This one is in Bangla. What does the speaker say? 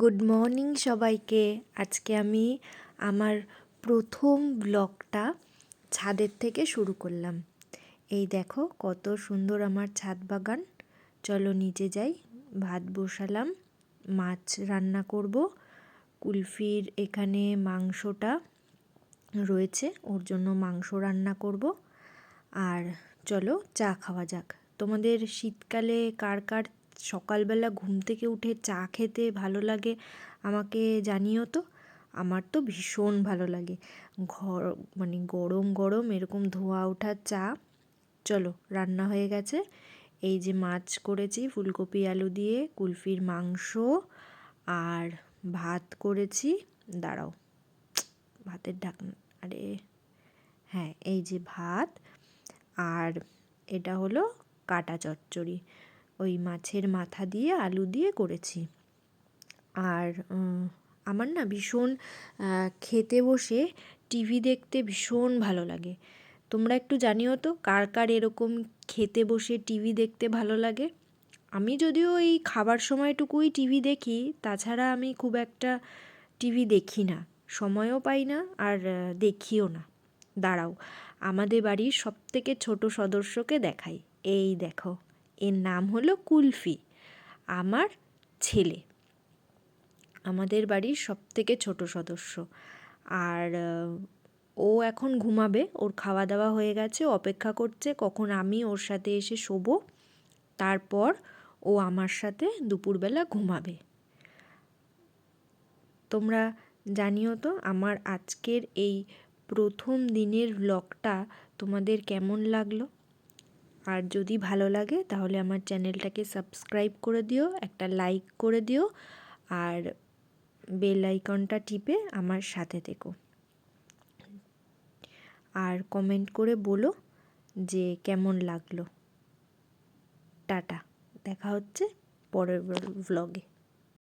গুড মর্নিং সবাইকে। আজকে আমি আমার প্রথম ব্লগটা ছাদের থেকে শুরু করলাম। এই দেখো কত সুন্দর আমার ছাদ বাগান। চলো নিচে যাই। ভাত বসালাম, মাছ রান্না করব। কুলফির এখানে মাংসটা রয়েছে, ওর জন্য মাংস রান্না করব। আর চলো চা খাওয়া যাক। তোমাদের শীতকালে কার কার সকালবেলা ঘুম থেকে উঠে চা খেতে ভালো লাগে আমাকে জানিও তো। আমার তো ভীষণ ভালো লাগে। গরম গরম এরকম ধোয়া ওঠা চা। চলো রান্না হয়ে গেছে। এই যে মাছ করেছি ফুলকপি আলু দিয়ে, কুলফির মাংস আর ভাত করেছি। দাঁড়াও, ভাতের ঢাকনা, আরে হ্যাঁ, এই যে ভাত। আর এটা হলো কাটা চচ্চড়ি, ওই মাছের মাথা দিয়ে আলু দিয়ে করেছি। আর আমার না ভীষণ খেতে বসে টিভি দেখতে ভীষণ ভালো লাগে। তোমরা একটু জানিও তো কার কার এরকম খেতে বসে টিভি দেখতে ভালো লাগে। আমি যদিও এই খাবার সময়টুকুই টিভি দেখি, তাছাড়া আমি খুব একটা টিভি দেখি না, সময়ও পাই না আর দেখিও না। দাঁড়াও, আমাদের বাড়ির সবথেকে ছোট সদস্যকে দেখাই। এই দেখো, এর নাম হলো কুলফি, আমার ছেলে, আমাদের বাড়ির সবথেকে ছোট সদস্য। আর ও এখন ঘুমাবে, ওর খাওয়া দাওয়া হয়ে গেছে, অপেক্ষা করছে কখন আমি ওর সাথে এসে শোবো। তারপর ও আমার সাথে দুপুরবেলা ঘুমাবে। তোমরা জানিও তো আমার আজকের এই প্রথম দিনের ব্লগটা তোমাদের কেমন লাগলো। আর যদি ভালো লাগে তাহলে আমার চ্যানেলটাকে সাবস্ক্রাইব করে দিও, একটা লাইক করে দিও, আর বেল আইকনটা টিপে আমার সাথে থেকো। আর কমেন্ট করে বলো যে কেমন লাগলো। টাটা, দেখা হচ্ছে পরের ব্লগে।